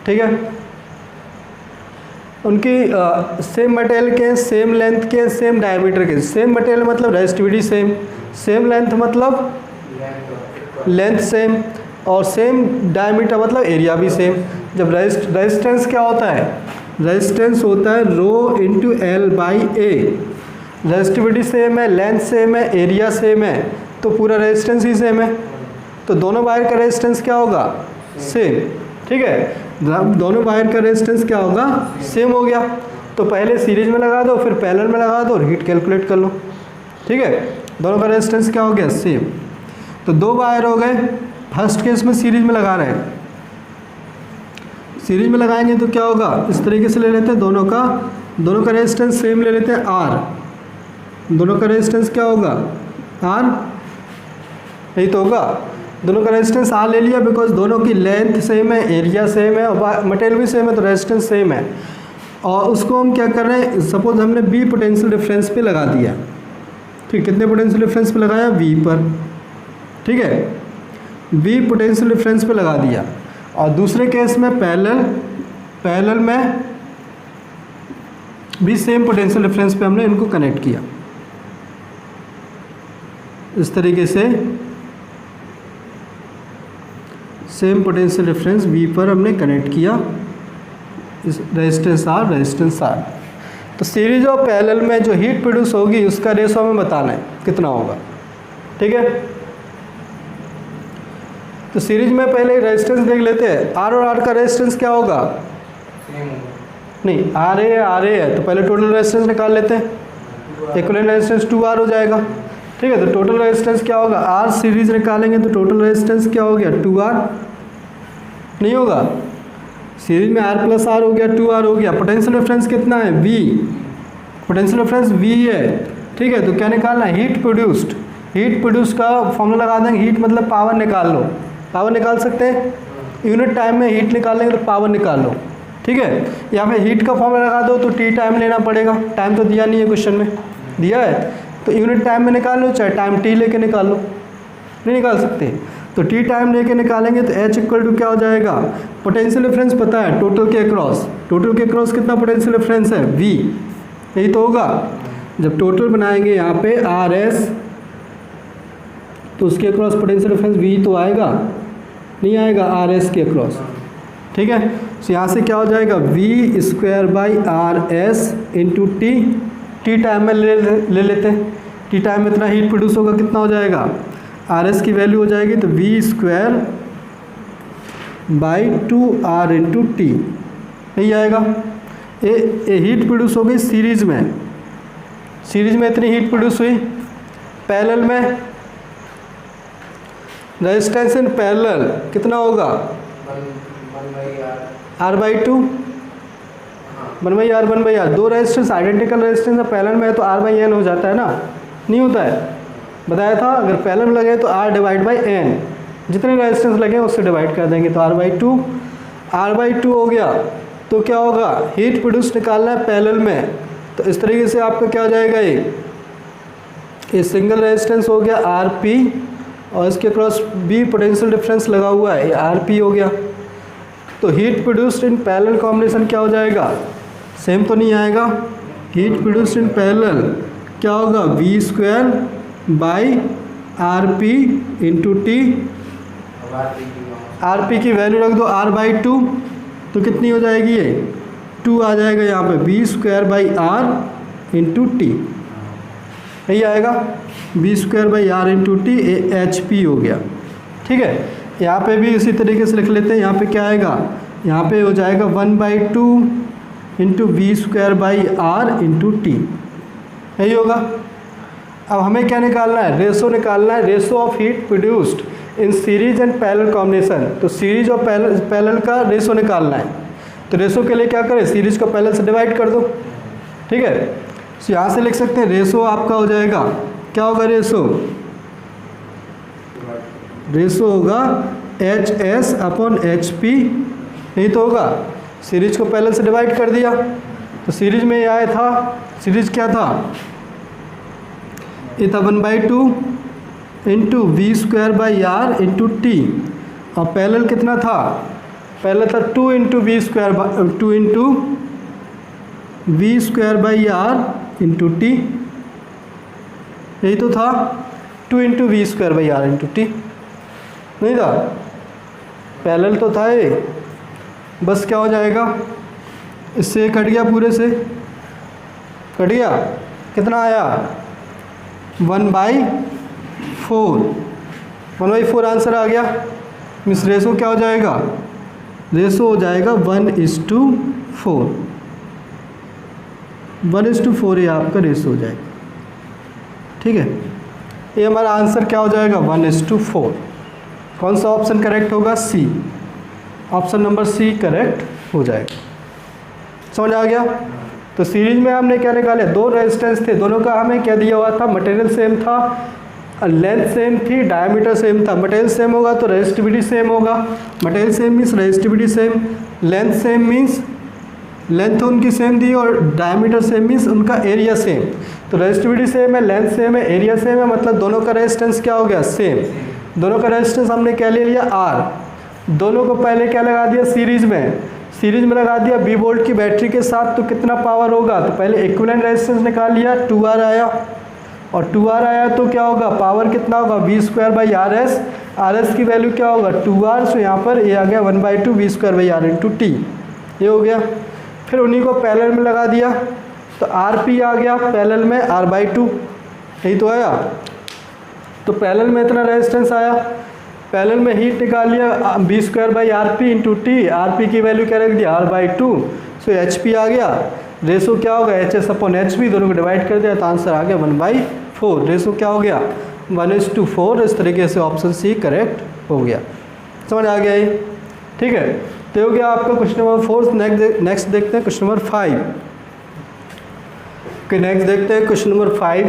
ठीक है। उनकी सेम मटेरियल के, सेम लेंथ के, सेम डायमीटर के। सेम मटेरियल मतलब रेजिस्टिविटी सेम, सेम लेंथ मतलब लेंथ सेम, और सेम डायमीटर मतलब एरिया भी सेम। जब रेजिस्टेंस क्या होता है, रेजिस्टेंस होता है rho into L by A. Resistivity same है, लेंथ सेम है, एरिया सेम है, तो पूरा रेजिस्टेंस ही सेम है, तो दोनों वायर का रेजिस्टेंस क्या होगा, सेम। ठीक है, दोनों वायर का रेजिस्टेंस क्या होगा, सेम हो गया। तो पहले सीरीज में लगा दो, फिर पैरेलल में लगा दो और हीट कैलकुलेट कर लो। ठीक है, दोनों का रेजिस्टेंस क्या हो गया, सेम। तो दो वायर हो गए, फर्स्ट केस में सीरीज में लगा रहे हैं। सीरीज में लगाएंगे तो क्या होगा, इस तरीके से ले लेते हैं, दोनों का रेजिस्टेंस सेम ले लेते हैं आर। दोनों का रेजिस्टेंस क्या होगा, आर, यही तो होगा। दोनों का रेजिस्टेंस आर ले लिया, बिकॉज दोनों की लेंथ सेम है, एरिया सेम है और मटेरियल भी सेम है, तो रेजिस्टेंस सेम है। और उसको हम क्या कर रहे हैं, सपोज हमने बी पोटेंशियल डिफरेंस पे लगा दिया। ठीक, कितने पोटेंशियल डिफरेंस पे लगाया, वी पर। ठीक है, वी पोटेंशियल डिफरेंस पे लगा दिया। और दूसरे केस में पैरेलल में भी सेम पोटेंशियल डिफरेंस पे हमने इनको कनेक्ट किया। इस तरीके से सेम पोटेंशियल डिफरेंस V पर हमने कनेक्ट किया, इस रेजिस्टेंस R। तो सीरीज और पैरेलल में जो हीट प्रोड्यूस होगी उसका रेशो हमें बताना है कितना होगा। ठीक है, तो सीरीज में पहले रेजिस्टेंस देख लेते हैं। R और R का रेजिस्टेंस क्या होगा, नहीं RA है, तो पहले टोटल रेजिस्टेंस निकाल लेते हैं। इक्विवेलेंट रेजिस्टेंस 2R हो जाएगा। ठीक है, तो टोटल रेजिस्टेंस क्या होगा, R सीरीज निकालेंगे तो टोटल रेजिस्टेंस क्या हो गया, 2R। नहीं होगा, सीरीज में R प्लस R हो गया, 2R हो गया। पोटेंशियल डिफरेंस कितना है, V। पोटेंशियल डिफरेंस V है। ठीक है, तो क्या निकालना है, हीट प्रोड्यूस्ड। हीट प्रोड्यूस का फॉर्मूला लगा देंगे, हीट मतलब पावर निकाल लो। पावर निकाल सकते हैं, यूनिट टाइम में हीट निकालेंगे तो पावर निकाल लो। ठीक है, यहाँ पे हीट का फॉर्मूला लगा दो तो T टाइम लेना पड़ेगा। टाइम तो दिया नहीं है क्वेश्चन में, दिया है तो यूनिट टाइम में निकाल लो, चाहे टाइम T लेके निकाल लो। नहीं निकाल सकते, तो T टाइम लेके निकालेंगे तो H इक्वल टू क्या हो जाएगा, पोटेंशियल डिफरेंस पता है टोटल के अक्रॉस। टोटल के अक्रॉस कितना पोटेंशियल डिफरेंस है, V। यही तो होगा। जब टोटल बनाएंगे यहाँ पे RS, तो उसके अक्रॉस पोटेंशियल डिफरेंस V तो आएगा, नहीं आएगा RS के अक्रॉस। ठीक है, तो यहाँ से क्या हो जाएगा, V square by RS into T time में ले लेते हैं। T टाइम में इतना हीट प्रोड्यूस होगा, कितना हो जाएगा, RS की वैल्यू हो जाएगी तो V square by 2R into T, यही आएगा। ये हीट प्रोड्यूस हो गई सीरीज में। सीरीज में इतनी हीट प्रोड्यूस हुई। पैरेलल में रेजिस्टेंस इन पैरेलल कितना होगा, R/2, 1/R। दो रेजिस्टेंस आइडेंटिकल रेजिस्टेंस पैरेलल में है तो R/N हो जाता है ना, नहीं होता है, बताया था। अगर पैरेलल में लगे तो R/N, जितने रेजिस्टेंस लगे उससे डिवाइड कर देंगे तो R/2 हो गया। तो क्या होगा, हीट प्रोड्यूस निकालना है पैरेलल में, तो इस तरीके से आपका क्या हो जाएगा, ये सिंगल रेजिस्टेंस हो गया RP और इसके क्रॉस B पोटेंशियल डिफरेंस लगा हुआ है, ये RP हो गया। तो heat produced in parallel combination क्या हो जाएगा, सेम तो नहीं आएगा। हीट प्रोड्यूस्ड इन पैरेलल क्या होगा, V square by RP into T। RP की वैल्यू रख दो R/2, तो कितनी हो जाएगी, ये 2 आ जाएगा यहाँ पे, V square by R into T, यही आएगा, V square by R into T, HP हो गया। ठीक है, यहाँ पे भी इसी तरीके से लिख लेते हैं। यहाँ पे क्या आएगा, यहाँ पे हो जाएगा 1/2 into V square by R into T, यही होगा। अब हमें क्या निकालना है, रेशो निकालना है, ratio of heat produced in series and parallel combination. तो सीरीज और पैरेलल का रेशो निकालना है, तो रेशो के लिए क्या करें, सीरीज को पैरेलल से डिवाइड कर दो। ठीक है, तो यहाँ से लिख सकते हैं रेशो आपका हो जाएगा, क्या होगा रेशो होगा HS अपॉन HP, यही तो होगा। सीरीज को पैरेलल से डिवाइड कर दिया, तो सीरीज में ये आया था, सीरीज क्या था, ये था 1/2 into V square by R into T, और पैरेलल कितना था, पैरेलल था 2 into V square 2 into V square by R into T, यही तो था, 2 into V square by R into T, नहीं था, पैरेलल तो था ये। बस क्या हो जाएगा, इससे कट गया, पूरे से कट गया, कितना आया 1/4, 1/4 आंसर आ गया। मीन्स रेशो क्या हो जाएगा, रेशो हो जाएगा 1:4, 1:4 ये आपका रेशो हो जाएगा। ठीक है, ये हमारा आंसर क्या हो जाएगा 1:4। कौन सा ऑप्शन करेक्ट होगा, सी, ऑप्शन नंबर सी करेक्ट हो जाएगा। समझ आ गया। तो सीरीज में हमने क्या निकाले, दो रेजिस्टेंस थे, दोनों का हमें क्या दिया हुआ था, मटेरियल सेम था, लेंथ सेम थी, डायमीटर सेम था। मटेरियल सेम होगा तो रेजिस्टिविटी सेम होगा, material same means resistivity same, length same means length उनकी सेम दी, और डायमीटर सेम मीन्स उनका एरिया सेम। तो रेजिस्टिविटी सेम है, लेंथ सेम है, एरिया सेम है, मतलब दोनों का रेजिस्टेंस क्या हो गया, सेम। दोनों का रेजिस्टेंस हमने क्या ले लिया, आर। दोनों को पहले क्या लगा दिया, सीरीज में, सीरीज में लगा दिया 20 वोल्ट की बैटरी के साथ, तो कितना पावर होगा, तो पहले इक्विवेलेंट रेजिस्टेंस निकाल लिया, 2R आया, और 2R आया तो क्या होगा, पावर कितना होगा, V square by R S, R S की वैल्यू क्या होगा 2R, सो यहाँ पर ये आ गया 1/2 V square by R into T, ये हो गया। फिर उन्हीं को पैरेलल में लगा दिया, तो आर पी आ गया पैरेलल में R/2, यही तो आया। तो पैरेलल में इतना रेजिस्टेंस आया, पैरेलल में हीट निकाल लिया B square by R P into T, R P की वैल्यू क्या रख दिया R/2, सो एच पी आ गया। रेशो क्या होगा, H S upon H P, दोनों को डिवाइड कर दिया तो आंसर आ गया 1/4। रेशो क्या हो गया 1:4। इस तरीके से ऑप्शन सी करेक्ट हो गया। समझ आ गया ये, ठीक है। तो हो गया आपका क्वेश्चन नंबर 4। नेक्स्ट देखते हैं क्वेश्चन नंबर 5। नेक्स्ट देखते हैं क्वेश्चन नंबर 5।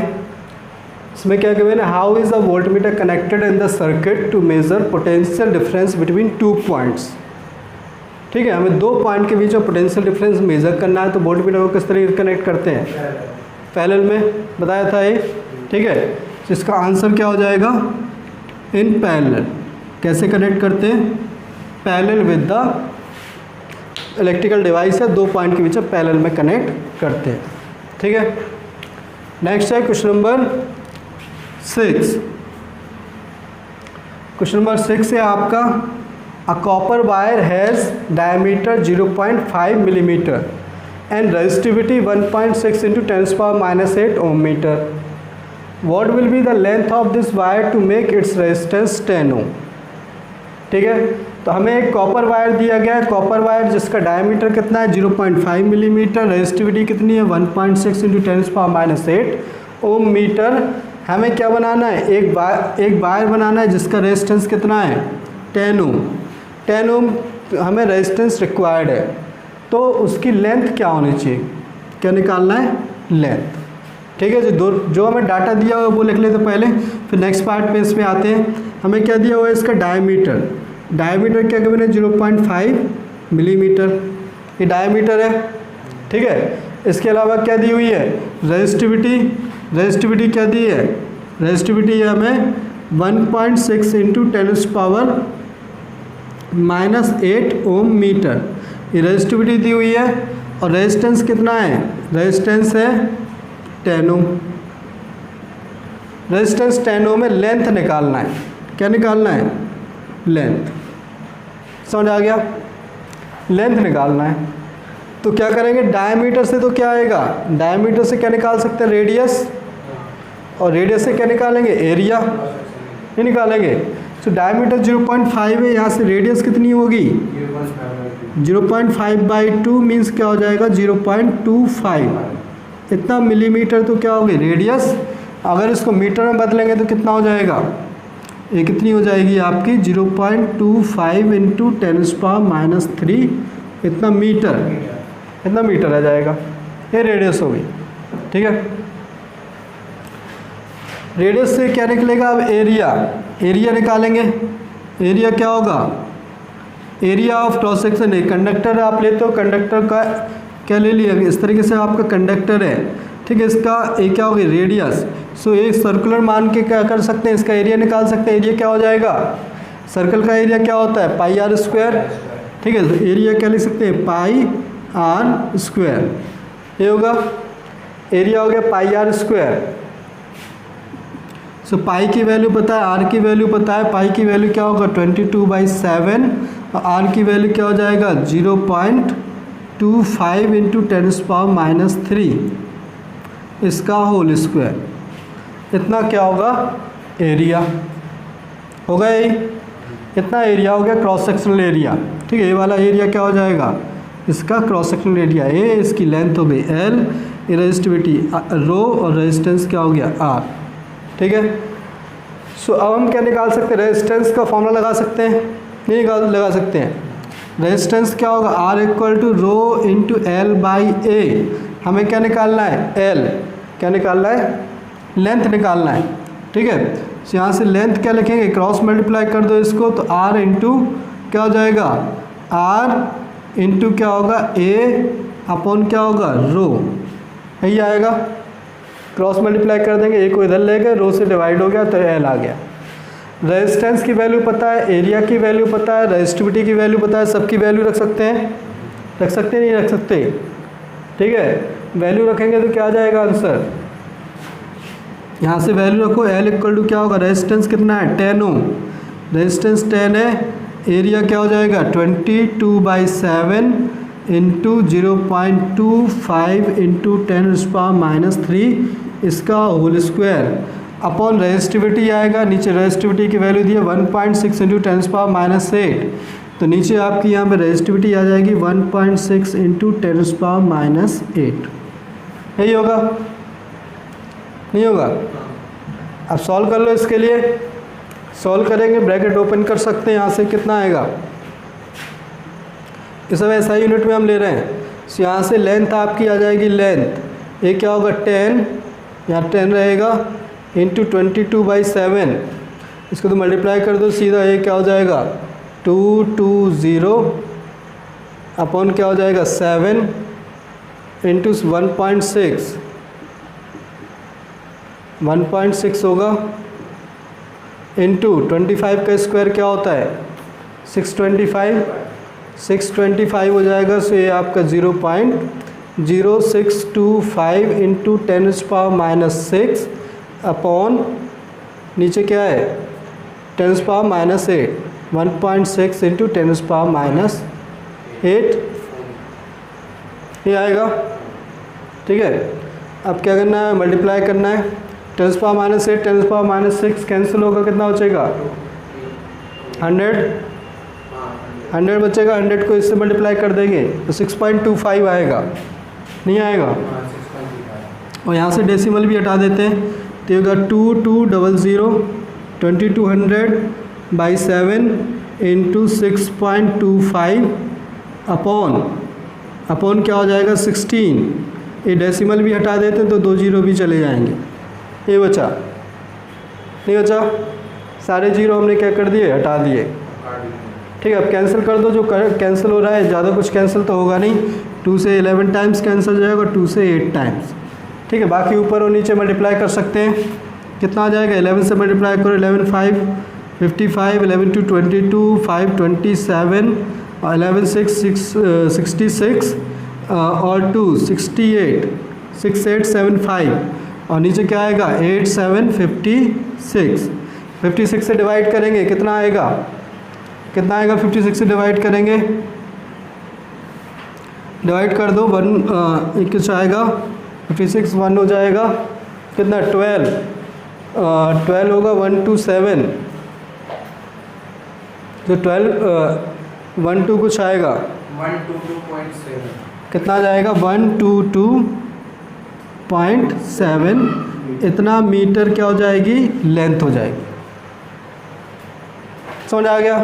इसमें क्या कहते हैं, how is the voltmeter connected in the circuit to measure potential difference between 2 points. ठीक है, हमें 2 पॉइंट के बीच में पोटेंशियल डिफरेंस मेजर करना है, तो वोल्टमीटर को किस तरीके से कनेक्ट करते हैं, पैरेलल में बताया था ये। ठीक है, तो इसका आंसर क्या हो जाएगा, इन पैरेलल। कैसे कनेक्ट करते हैं, parallel with the electrical device है, 2 पॉइंट के बीच में पैरेलल में कनेक्ट करते हैं। ठीक है, नेक्स्ट है क्वेश्चन नंबर 6। क्वेश्चन नंबर 6 है आपका, a copper wire has diameter 0.5 millimetre and resistivity 1.6 into 10⁻⁸ ohm metre. What will be the length of this wire to make its resistance 10 ohm. ठीक है, तो हमें एक कॉपर वायर दिया गया है, कॉपर वायर जिसका डायमीटर कितना है 0.5 मिलीमीटर, रेजिस्टिविटी कितनी है 1.6 इंटू 10⁻⁸ ओम मीटर। हमें क्या बनाना है, एक वायर बनाना है जिसका रेजिस्टेंस कितना है 10 ओम। 10 ओम हमें रेजिस्टेंस रिक्वायर्ड है, तो उसकी लेंथ क्या होनी चाहिए, क्या निकालना है, लेंथ। ठीक है, जो हमें डाटा दिया हुआ है वो लिख लेते पहले, फिर नेक्स्ट पार्ट पे इसमें आते हैं। हमें क्या दिया हुआ है, इसका डायमीटर, डायमीटर क्या कहते हैं 0.5 मिलीमीटर, ये डायमीटर है। ठीक है, इसके अलावा क्या दी हुई है, रेजिस्टिविटी क्या दी है, रेजिस्टिविटी हमें 1.6 इंटू 10⁻⁸ ओम मीटर, ये रेजिस्टिविटी दी हुई है। और रेजिस्टेंस कितना है, रेजिस्टेंस है 10 ओम, रेजिस्टेंस 10 ओम में लेंथ निकालना है, क्या निकालना है, लेंथ। समझ आ गया, लेंथ निकालना है। तो क्या करेंगे, डायमीटर से तो क्या आएगा, डायमीटर से क्या निकाल सकते हैं, रेडियस, और रेडियस से क्या निकालेंगे, एरिया, ये निकालेंगे। तो डायमीटर 0.5 है, यहाँ से रेडियस कितनी होगी 0.5/2 मीन्स क्या हो जाएगा 0.25, इतना मिलीमीटर तो क्या होगी रेडियस। अगर इसको मीटर में बदलेंगे तो कितना हो जाएगा, ये कितनी हो जाएगी आपकी 0.25 इंटू 10⁻⁻3, इतना मीटर आ जाएगा, ये रेडियस होगी। ठीक है, रेडियस से क्या निकलेगा, अब एरिया निकालेंगे। एरिया क्या होगा, एरिया ऑफ क्रॉस सेक्शन है, कंडक्टर आप लेते हो, कंडक्टर का क्या ले लिया, इस तरीके से आपका कंडक्टर है। ठीक है, इसका एक क्या होगी, रेडियस। सो एक सर्कुलर मान के क्या कर सकते हैं, इसका एरिया निकाल सकते हैं। एरिया क्या हो जाएगा, सर्कल का एरिया क्या होता है πr²। ठीक है, तो एरिया क्या लिख सकते हैं πr²। ये होगा एरिया हो गया पाई आर स्क्वायर। सो पाई की वैल्यू पता है, आर की वैल्यू पता है। पाई की वैल्यू क्या होगा 22/7 और आर की वैल्यू क्या हो जाएगा 0.25 इंटू 10⁻³ इसका होल स्क्वायर। इतना क्या होगा एरिया होगा, यही इतना एरिया हो गया क्रॉस सेक्शनल एरिया। ठीक है, ये वाला एरिया क्या हो जाएगा इसका क्रॉस सेक्शनल एरिया ए, इसकी लेंथ हो गई एल, रेजिस्टिविटी रो और रेजिस्टेंस क्या हो गया आर। ठीक है, सो अब हम क्या निकाल सकते हैं, रेजिस्टेंस का फॉर्मूला लगा सकते हैं, नहीं लगा सकते हैं। रेजिस्टेंस क्या होगा R equal to rho into L by A. हमें क्या निकालना है एल, क्या निकालना है लेंथ निकालना है। ठीक है, तो यहाँ से लेंथ क्या लिखेंगे क्रॉस मल्टीप्लाई कर दो इसको, तो आर इंटू क्या हो जाएगा आर इंटू क्या होगा ए अपॉन क्या होगा रो, यही आएगा। क्रॉस मल्टीप्लाई कर देंगे, ए को इधर ले गए, रो से डिवाइड हो गया तो एल आ गया। रेजिस्टेंस की वैल्यू पता है, एरिया की वैल्यू पता है, रेजिस्टिविटी की वैल्यू पता है, सबकी वैल्यू रख सकते हैं, रख सकते हैं नहीं रख सकते। ठीक है, वैल्यू रखेंगे तो क्या आ जाएगा आंसर, यहाँ से वैल्यू रखो एल इक्वल टू क्या होगा रेजिस्टेंस कितना है 10 ओम, रेजिस्टेंस 10 है, एरिया क्या हो जाएगा 22/7 इंटू 0.25 इंटू 10⁻³ इसका होल स्क्वायर अपॉन रेजिस्टिविटी आएगा। नीचे रेजिस्टिविटी की वैल्यू दी है 1.6 इंटू 10⁻8, तो नीचे आपकी यहाँ पे रेजिस्टिविटी आ जाएगी 1.6 इंटू 10⁻8। यही होगा नहीं होगा। अब सॉल्व कर लो, इसके लिए सॉल्व करेंगे, ब्रैकेट ओपन कर सकते हैं, यहाँ से कितना आएगा, इस समय SI यूनिट में हम ले रहे हैं। तो यहाँ से लेंथ आपकी आ जाएगी, लेंथ ये क्या होगा 10, यहाँ 10 रहेगा इंटू 22/7, इसको तो मल्टीप्लाई कर दो सीधा, ये क्या हो जाएगा 220 अपॉन क्या हो जाएगा 7 इंटू 1.6 होगा इंटू 25 का स्क्वायर क्या होता है 625 हो जाएगा। सो ये आपका 0.0625 इंटू 10⁻6 अपॉन नीचे क्या है 10⁻8, 1.6 इंटू 10⁻8 ये आएगा। ठीक है, अब क्या करना है मल्टीप्लाई करना है, 10⁻8 10⁻6 कैंसिल होगा, कितना बचेगा 100 बचेगा। 100 को इससे मल्टीप्लाई कर देंगे तो 6.25 आएगा, नहीं आएगा। और यहाँ से डेसिमल भी हटा देते हैं तो होगा 2200 2200/7 इंटू 6.25 अपॉन क्या हो जाएगा 16। ये डेसिमल भी हटा देते हैं तो 2 जीरो भी चले जाएंगे, ये बचा नहीं बचा, सारे जीरो हमने क्या कर दिए हटा दिए। ठीक है, अब कैंसिल कर दो, जो कैंसिल हो रहा है ज़्यादा कुछ कैंसिल तो होगा नहीं, 2 से 11 टाइम्स कैंसिल हो जाएगा, 2 से 8 टाइम्स। ठीक है, बाकी ऊपर और नीचे मल्टीप्लाई कर सकते हैं, कितना आ जाएगा 11 से मल्टीप्लाई करो 11 5 55, 11 2 22, 5 27 और 11 6 66 और 2 68 6875 और नीचे क्या आएगा 8 7 56 से डिवाइड करेंगे कितना आएगा 56 से डिवाइड करेंगे, डिवाइड कर दो 1 कुछ आएगा 56 1 हो जाएगा कितना 12 होगा 1 2 7 तो 1 2 कुछ आएगा 122.7 कितना आ जाएगा 122.7 इतना मीटर क्या हो जाएगी लेंथ हो जाएगी। समझ आ गया।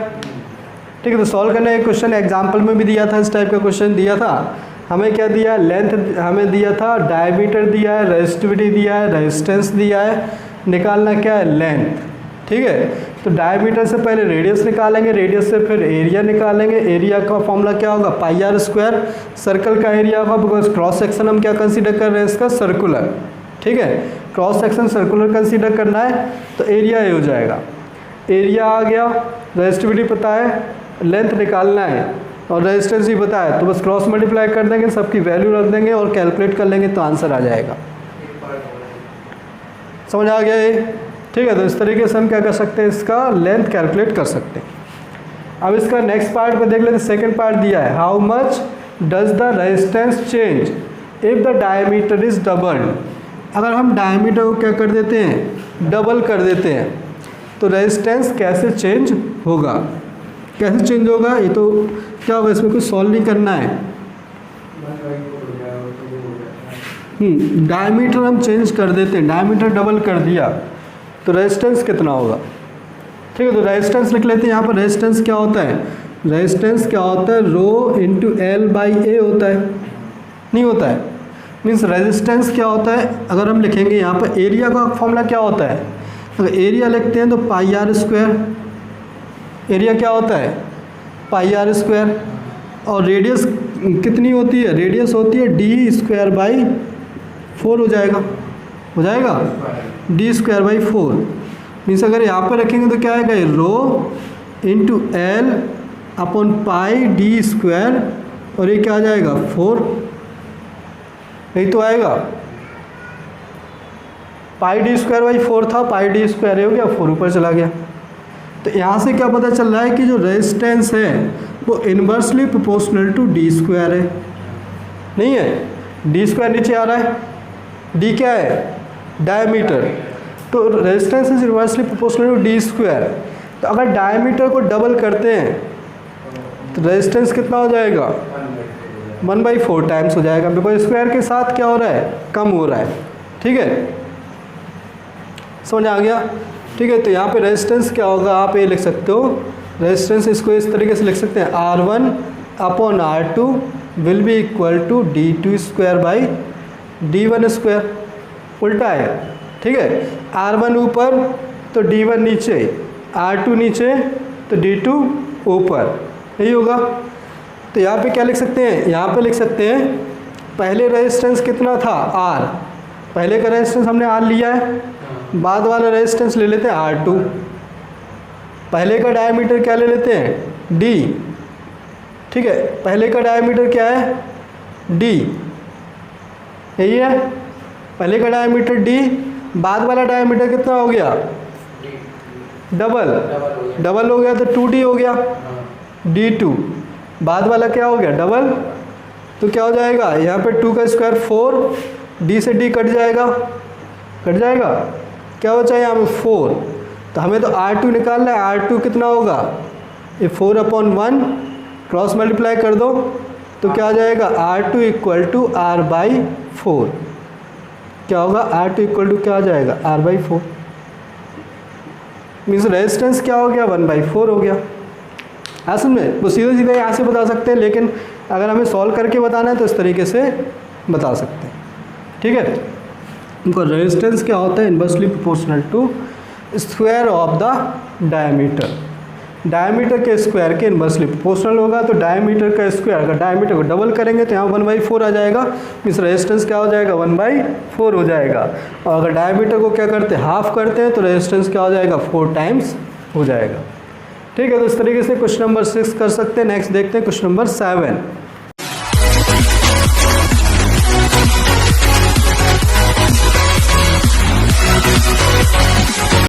ठीक है, तो सॉल्व करने का क्वेश्चन एग्जाम्पल में भी दिया था, इस टाइप का क्वेश्चन दिया था। हमें क्या दिया लेंथ हमें दिया था, डायमीटर दिया है, रेजिस्टिविटी दिया है, रेजिस्टेंस दिया है, निकालना क्या है लेंथ। ठीक है, तो डायमीटर से पहले रेडियस निकालेंगे, रेडियस से फिर एरिया निकालेंगे। एरिया का फॉर्मूला क्या होगा पाई आर स्क्वायर, सर्कल का एरिया होगा बिकॉज क्रॉस सेक्शन हम क्या कंसीडर कर रहे हैं इसका सर्कुलर। ठीक है, क्रॉस सेक्शन सर्कुलर कंसीडर करना है तो एरिया ये हो जाएगा, एरिया आ गया, रेजिस्टिविटी पता है, लेंथ निकालना है और रेजिस्टेंस भी बताया, तो बस क्रॉस मल्टीप्लाई कर देंगे, सबकी वैल्यू रख देंगे और कैलकुलेट कर लेंगे तो आंसर आ जाएगा। समझ आ गया ये? ठीक है, तो इस तरीके से हम क्या कर सकते हैं, इसका लेंथ कैलकुलेट कर सकते हैं। अब इसका नेक्स्ट पार्ट पे देख लेते हैं। सेकंड पार्ट दिया है, how much does the resistance change if the diameter is doubled. अगर हम डायमीटर को क्या कर देते हैं, डबल कर देते हैं, तो रेजिस्टेंस कैसे चेंज होगा, कैसे चेंज होगा, ये तो क्या होगा, इसमें कुछ सॉल्व नहीं करना है। डायमीटर हम चेंज कर देते हैं, डायमीटर डबल कर दिया तो रेजिस्टेंस कितना होगा। ठीक है, तो रेजिस्टेंस लिख लेते हैं। यहाँ पर रेजिस्टेंस क्या होता है, रेजिस्टेंस क्या होता है, रो इंटू एल बाई ए होता है, नहीं होता है। मीन्स रेजिस्टेंस क्या होता है, अगर हम लिखेंगे यहाँ पर एरिया का फॉर्मूला क्या होता है, अगर एरिया लिखते हैं तो पाई आर स्क्वायर, एरिया क्या होता है, पाई आर स्क्वायर, और रेडियस कितनी होती है, रेडियस होती है डी स्क्वायर बाई 4 हो जाएगा, हो जाएगा डी स्क्वायर बाई 4। मीन्स अगर यहाँ पर रखेंगे तो क्या आएगा, rho into L upon pi D square, और ये क्या आ जाएगा 4, यही तो आएगा। पाई डी स्क्वायर बाई 4 था, पाई डी स्क्वायर हो गया, 4 ऊपर चला गया। तो यहाँ से क्या पता चल रहा है कि जो रेजिस्टेंस है वो inversely proportional to D square है, नहीं है, डी स्क्वायर नीचे आ रहा है, डी क्या है, डायमीटर, तो resistance is inversely proportional to D square. तो अगर डायमीटर को डबल करते हैं तो रेजिस्टेंस कितना हो जाएगा, 1/4 टाइम्स हो जाएगा, बिकॉज स्क्वायर के साथ क्या हो रहा है, कम हो रहा है। ठीक है, समझ आ गया? ठीक है, तो यहाँ पे रेजिस्टेंस क्या होगा, आप ये लिख सकते हो, रेजिस्टेंस इसको इस तरीके से लिख सकते हैं, R1 upon R2 will be equal to D2 square by D1 square, उल्टा है। ठीक है, R1 ऊपर तो D1 नीचे, R2 नीचे तो D2 ऊपर, यही होगा। तो यहाँ पे क्या लिख सकते हैं, यहाँ पे लिख सकते हैं पहले रेजिस्टेंस कितना था, R, पहले का रेजिस्टेंस हमने R लिया है, बाद वाला रेजिस्टेंस ले लेते हैं R2, पहले का डायमीटर क्या ले लेते हैं, D। ठीक है, पहले का डायमीटर क्या है, D, यही है, पहले का डायमीटर D, बाद वाला डायमीटर कितना हो गया, डबल हो गया, तो 2D हो गया, D2, बाद वाला क्या हो गया, डबल, तो क्या हो जाएगा, यहाँ पे 2 का स्क्वायर 4, D से D कट जाएगा, क्या बचा यहाँ पे 4, तो हमें तो R2 निकालना है, R2 कितना होगा, ये 4/1 क्रॉस मल्टीप्लाई कर दो तो क्या आ जाएगा, R2 इक्वल टू R/4, क्या होगा, R2 इक्वल टू क्या आ जाएगा, R/4। मीन्स रेजिस्टेंस क्या हो गया, 1/4 हो गया। असल में वो सीधे सीधे यहाँ से बता सकते हैं, लेकिन अगर हमें सॉल्व करके बताना है तो इस तरीके से बता सकते हैं। ठीक है, उनका रेजिस्टेंस क्या होता है, inversely proportional to square of the diameter, diameter के स्क्वायर के इन्वर्सली प्रोपोर्शनल होगा। तो डायमीटर का स्क्वायर, अगर डायमीटर को डबल करेंगे तो यहाँ 1/4 आ जाएगा, इस रेजिस्टेंस क्या हो जाएगा, 1/4 हो जाएगा। और अगर डायमीटर को क्या करते हैं, हाफ करते हैं, तो रेजिस्टेंस क्या हो जाएगा, 4 टाइम्स हो जाएगा। ठीक है, तो इस तरीके से क्वेश्चन नंबर 6 कर सकते हैं। नेक्स्ट देखते हैं क्वेश्चन नंबर 7।